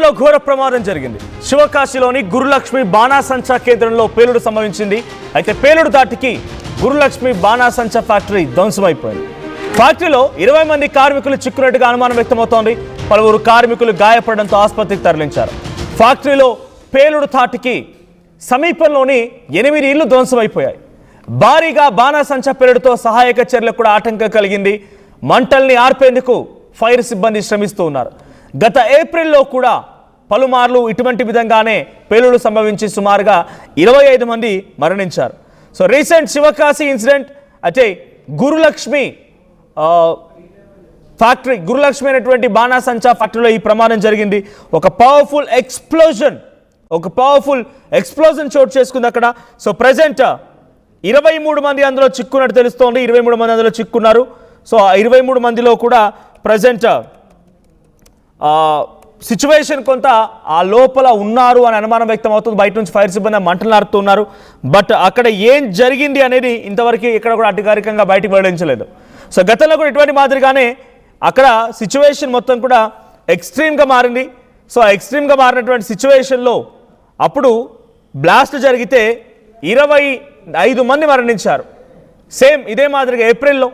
ఏప్రిల్లో ఘోర ప్రమాదం జరిగింది. శివకాశిలోని గురులక్ష్మి బాణాసంచా కేంద్రంలో పేలుడు సంభవించింది. అయితే పేలుడు దాటికి గురులక్ష్మి బాణాసంచా ఫ్యాక్టరీ ధ్వంసమైపోయింది. ఫ్యాక్టరీలో 20 మంది కార్మికులు చిక్కున్నట్టుగా అనుమానం వ్యక్తమవుతోంది. పలువురు కార్మికులు గాయపడడంతో ఆసుపత్రికి తరలించారు. ఫ్యాక్టరీలో పేలుడు తాటికి సమీపంలోని 8 ఇళ్లు ధ్వంసమైపోయాయి. భారీగా బాణాసంచా పేలుడుతో సహాయక చర్యలకు కూడా ఆటంకం కలిగింది. మంటల్ని ఆర్పేందుకు ఫైర్ సిబ్బంది శ్రమిస్తూ ఉన్నారు. గత ఏప్రిల్లో కూడా పలుమార్లు ఇటువంటి విధంగానే పేలుడు సంభవించి సుమారుగా 25 మంది మరణించారు. సో రీసెంట్ శివకాశి ఇన్సిడెంట్ అంటే గురులక్ష్మి ఫ్యాక్టరీ, గురులక్ష్మి అనేటువంటి బాణాసంచా ఫ్యాక్టరీలో ఈ ప్రమాదం జరిగింది. ఒక పవర్ఫుల్ ఎక్స్ప్లోజన్ చోటు చేసుకుంది అక్కడ. సో ప్రజెంట్ 23 మంది అందులో చిక్కున్నట్టు తెలుస్తోంది. 23 మంది అందులో చిక్కున్నారు. సో ఆ 23 మందిలో కూడా ప్రజెంట్ సిచ్యువేషన్ కొంత ఆ లోపల ఉన్నారు అని అనుమానం వ్యక్తం అవుతుంది. బయట నుంచి ఫైర్ సిబ్బంది మంటలు నారుతున్నారు. బట్ అక్కడ ఏం జరిగింది అనేది ఇంతవరకు ఇక్కడ కూడా అధికారికంగా బయటకు వెల్లడించలేదు. సో గతంలో కూడా ఇటువంటి మాదిరిగానే అక్కడ సిచ్యువేషన్ మొత్తం కూడా ఎక్స్ట్రీమ్గా మారింది. సో ఎక్స్ట్రీమ్గా మారినటువంటి సిచ్యువేషన్లో అప్పుడు బ్లాస్ట్ జరిగితే 25 మంది మరణించారు. సేమ్ ఇదే మాదిరిగా ఏప్రిల్లో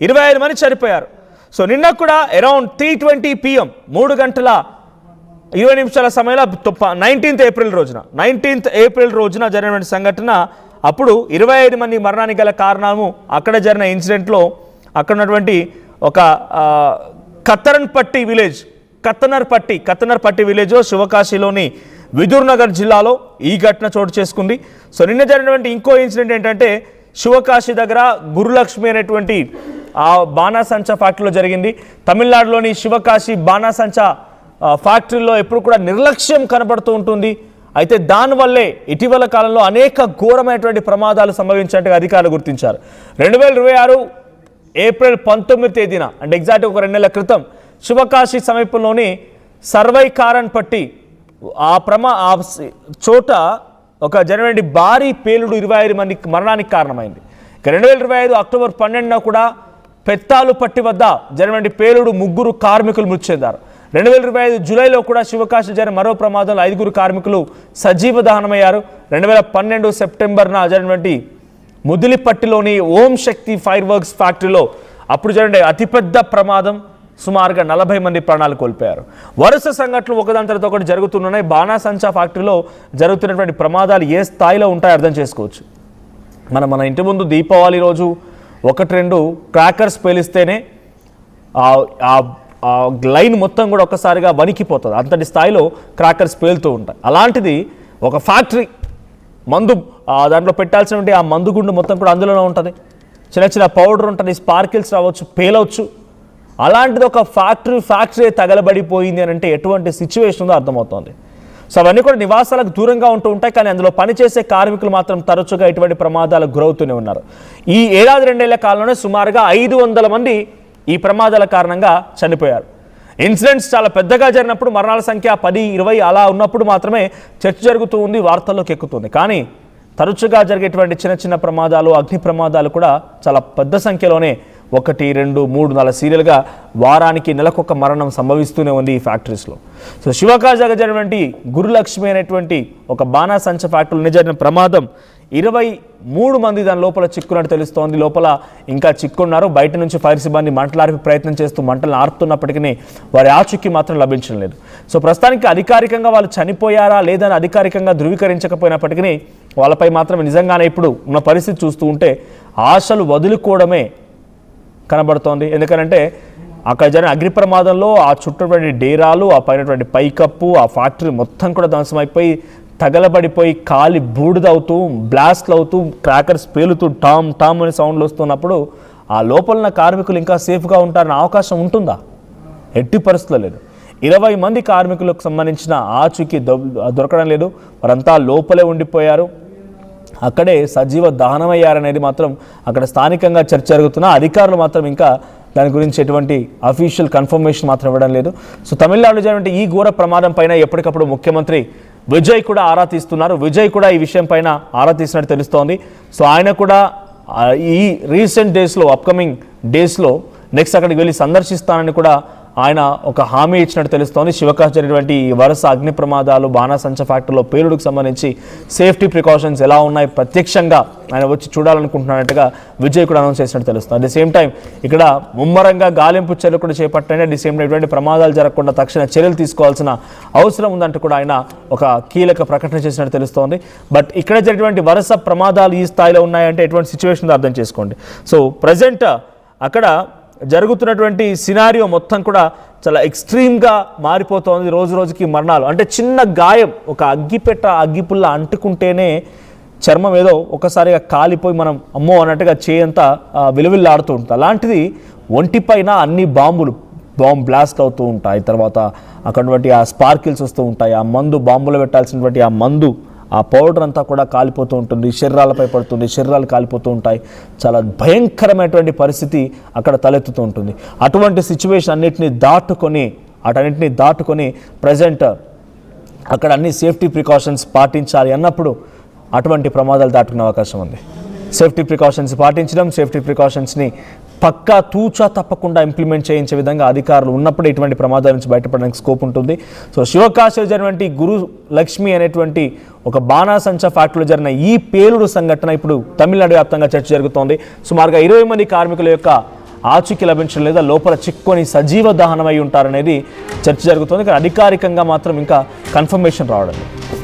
25 మంది చనిపోయారు. సో నిన్న కూడా అరౌండ్ 3:20 PM 3:20 సమయంలో 19th ఏప్రిల్ రోజున జరిగినటువంటి సంఘటన. అప్పుడు 25 మంది మరణానికి గల కారణము అక్కడ జరిగిన ఇన్సిడెంట్లో అక్కడ ఉన్నటువంటి ఒక కత్తనర్పట్టి విలేజ్లో శివకాశిలోని విదుర్నగర్ జిల్లాలో ఈ ఘటన చోటు చేసుకుంది. సో నిన్న జరిగినటువంటి ఇంకో ఇన్సిడెంట్ ఏంటంటే శివకాశి దగ్గర గురులక్ష్మి అనేటువంటి ఆ బాణాసంచా ఫ్యాక్టరీలో జరిగింది. తమిళనాడులోని శివకాశి బాణాసంచా ఫ్యాక్టరీలో ఎప్పుడు కూడా నిర్లక్ష్యం కనబడుతూ ఉంటుంది. అయితే దానివల్లే ఇటీవల కాలంలో అనేక ఘోరమైనటువంటి ప్రమాదాలు సంభవించినట్టుగా అధికారులు గుర్తించారు. 2026 ఏప్రిల్ 19 తేదీన అంటే ఎగ్జాక్ట్ ఒక 2 నెలల క్రితం శివకాశి సమీపంలోని సర్వైకారన్ పట్టి ఆ చోట ఒక జరిగిన భారీ పేలుడు 25 మంది మరణానికి కారణమైంది. 2025 అక్టోబర్ 12న కూడా పెత్తాలుపట్టి వద్ద జరిగిన పేలుడు 3 కార్మికులు మృతి చెందారు. 2025 జూలైలో కూడా శివకాశి జరిగిన మరో ప్రమాదంలో 5 కార్మికులు సజీవ దహనమయ్యారు. 2012 సెప్టెంబర్న జరిగినటువంటి ముదిలిపట్టిలోని ఓం శక్తి ఫైర్ వర్క్స్ ఫ్యాక్టరీలో అప్పుడు జరిగిన అతిపెద్ద ప్రమాదం సుమారుగా 40 మంది ప్రాణాలు కోల్పోయారు. వరుస సంఘటనలు ఒకదాని తర్వాత ఒకటి జరుగుతున్నాయి. బాణాసంచా ఫ్యాక్టరీలో జరుగుతున్నటువంటి ప్రమాదాలు ఏ స్థాయిలో ఉంటాయో అర్థం చేసుకోవచ్చు. మన ఇంటి ముందు దీపావళి రోజు 1-2 క్రాకర్స్ పేలిస్తేనే ఆ లైన్ మొత్తం కూడా ఒక్కసారిగా వణికిపోతుంది. అంతటి స్థాయిలో క్రాకర్స్ పేలుతూ ఉంటాయి. అలాంటిది ఒక ఫ్యాక్టరీ దాంట్లో పెట్టాల్సినటువంటి ఆ మందుగుండు మొత్తం కూడా అందులోనే ఉంటుంది. చిన్న పౌడర్ ఉంటుంది, స్పార్కిల్స్ రావచ్చు, పేలవచ్చు. అలాంటిది ఒక ఫ్యాక్టరీ తగలబడిపోయింది అని అంటే ఎటువంటి సిచ్యువేషన్ ఉందో అర్థమవుతుంది. సో అవన్నీ కూడా నివాసాలకు దూరంగా ఉంటూ ఉంటాయి. కానీ అందులో పనిచేసే కార్మికులు మాత్రం తరచుగా ఇటువంటి ప్రమాదాలకు గురవుతూనే ఉన్నారు. ఈ 1-2 ఏళ్ల కాలంలోనే సుమారుగా 500 మంది ఈ ప్రమాదాల కారణంగా చనిపోయారు. ఇన్సిడెంట్స్ చాలా పెద్దగా జరిగినప్పుడు మరణాల సంఖ్య 10-20 అలా ఉన్నప్పుడు మాత్రమే చర్చ జరుగుతూ ఉంది, వార్తల్లోకి ఎక్కుతుంది. కానీ తరచుగా జరిగేటువంటి చిన్న ప్రమాదాలు, అగ్ని ప్రమాదాలు కూడా చాలా పెద్ద సంఖ్యలోనే 1, 2, 3, 4 సీరియల్గా వారానికి నెలకొక మరణం సంభవిస్తూనే ఉంది ఈ ఫ్యాక్టరీస్లో. సో శివకాశిగా జరిగినటువంటి గురులక్ష్మి అనేటువంటి ఒక బాణాసంచా ఫ్యాక్టరీలో జరిగిన ప్రమాదం 23 మంది దాని లోపల చిక్కున్నట్టు తెలుస్తోంది. లోపల ఇంకా చిక్కున్నారు. బయట నుంచి ఫైర్ సిబ్బంది మంటలార్పే ప్రయత్నం చేస్తూ మంటలను ఆర్పుతున్నప్పటికీ వారి ఆచూకీ మాత్రం లభించడం లేదు. సో ప్రస్తుతానికి అధికారికంగా వాళ్ళు చనిపోయారా లేదని అధికారికంగా ధృవీకరించకపోయినప్పటికీ వాళ్ళపై మాత్రం నిజంగానే ఇప్పుడు ఉన్న పరిస్థితి చూస్తూ ఉంటే ఆశలు వదులుకోవడమే కనబడుతోంది. ఎందుకంటే అక్కడ జరిగిన అగ్ని ప్రమాదంలో ఆ చుట్టూటువంటి డేరాలు, ఆ పైనటువంటి పైకప్పు, ఆ ఫ్యాక్టరీ మొత్తం కూడా ధ్వంసమైపోయి తగలబడిపోయి కాలి బూడిదవుతూ బ్లాస్ట్లు అవుతూ క్రాకర్స్ పేలుతూ టామ్ అని సౌండ్లు వస్తున్నప్పుడు ఆ లోపల కార్మికులు ఇంకా సేఫ్గా ఉంటారన్న అవకాశం ఉంటుందా? ఎట్టి పరిస్థితుల్లో లేదు. 20 మంది కార్మికులకు సంబంధించిన ఆచూకీ దొరకడం లేదు. వారంతా లోపలే ఉండిపోయారు, అక్కడే సజీవ దహనమయ్యారనేది మాత్రం అక్కడ స్థానికంగా చర్చ జరుగుతున్నా అధికారులు మాత్రం ఇంకా దాని గురించి ఎటువంటి అఫీషియల్ కన్ఫర్మేషన్ మాత్రం ఇవ్వడం లేదు. సో తమిళనాడులో జరిగిన ఈ ఘోర ప్రమాదం పైన ఎప్పటికప్పుడు ముఖ్యమంత్రి విజయ్ కూడా ఆరా తీస్తున్నారు. విజయ్ కూడా ఈ విషయం పైన ఆరా తీసినట్టు తెలుస్తోంది. సో ఆయన కూడా ఈ రీసెంట్ డేస్లో అప్కమింగ్ డేస్లో నెక్స్ట్ అక్కడికి వెళ్ళి సందర్శిస్తానని కూడా ఆయన ఒక హామీ ఇచ్చినట్టు తెలుస్తోంది. శివకాశి జరిగినటువంటి ఈ వరుస అగ్ని ప్రమాదాలు, బాణాసంచ ఫ్యాక్టరీలో పేలుడుకు సంబంధించి సేఫ్టీ ప్రికాషన్స్ ఎలా ఉన్నాయి ప్రత్యక్షంగా ఆయన వచ్చి చూడాలనుకుంటున్నట్టుగా విజయ్ కూడా అనౌన్స్ చేసినట్టు తెలుస్తుంది. అట్ ది సేమ్ టైం ఇక్కడ ముమ్మరంగా గాలింపు చర్యలు కూడా చేపట్టండి. అట్ ది సేమ్ టైం ఎటువంటి ప్రమాదాలు జరగకుండా తక్షణ చర్యలు తీసుకోవాల్సిన అవసరం ఉందంటూ కూడా ఆయన ఒక కీలక ప్రకటన చేసినట్టు తెలుస్తోంది. బట్ ఇక్కడ జరిగినటువంటి వరుస ప్రమాదాలు ఈ స్థాయిలో ఉన్నాయంటే ఎటువంటి సిచ్యువేషన్ అర్థం చేసుకోండి. సో ప్రజెంట్ అక్కడ జరుగుతున్నటువంటి సినారియో మొత్తం కూడా చాలా ఎక్స్ట్రీమ్గా మారిపోతుంది. రోజు రోజుకి మరణాలు అంటే చిన్న గాయం, ఒక అగ్గిపుల్ల అంటుకుంటేనే చర్మం ఏదో ఒకసారిగా కాలిపోయి మనం అమ్మో అన్నట్టుగా చేయంతా విలువిల్లాడుతూ ఉంటుంది. అలాంటిది ఒంటిపైన అన్ని బాంబు బ్లాస్ట్ అవుతూ ఉంటాయి. తర్వాత అక్కడటువంటి ఆ స్పార్కిల్స్ వస్తూ ఉంటాయి. ఆ మందు, బాంబులో పెట్టాల్సినటువంటి ఆ మందు, ఆ పౌడర్ అంతా కూడా కాలిపోతూ ఉంటుంది, శరీరాలపై పడుతుంది, శరీరాలు కాలిపోతూ ఉంటాయి. చాలా భయంకరమైనటువంటి పరిస్థితి అక్కడ తలెత్తుతూ ఉంటుంది. అటువంటి సిచ్యువేషన్ అన్నిటిని దాటుకొని ప్రజెంట్ అక్కడ అన్ని సేఫ్టీ ప్రికాషన్స్ పాటించాలి అన్నప్పుడు అటువంటి ప్రమాదాలు దాటుకునే అవకాశం ఉంది. సేఫ్టీ ప్రికాషన్స్ పాటించడం, సేఫ్టీ ప్రికాషన్స్ని పక్కా తూచా తప్పకుండా ఇంప్లిమెంట్ చేయించే విధంగా అధికారులు ఉన్నప్పుడు ఇటువంటి ప్రమాదాల నుంచి బయటపడడానికి స్కోప్ ఉంటుంది. సో శివకాశిలో జరిగినటువంటి గురు లక్ష్మి అనేటువంటి ఒక బాణాసంచ ఫ్యాక్టరీలో జరిగిన ఈ పేలుడు సంఘటన ఇప్పుడు తమిళనాడు వ్యాప్తంగా చర్చ జరుగుతోంది. సుమారుగా 20 మంది కార్మికుల యొక్క ఆచూకీ లభించడం లేదా లోపల చిక్కుని సజీవ దహనమై ఉంటారనేది చర్చ జరుగుతోంది. కానీ అధికారికంగా మాత్రం ఇంకా కన్ఫర్మేషన్ రావడం లేదు.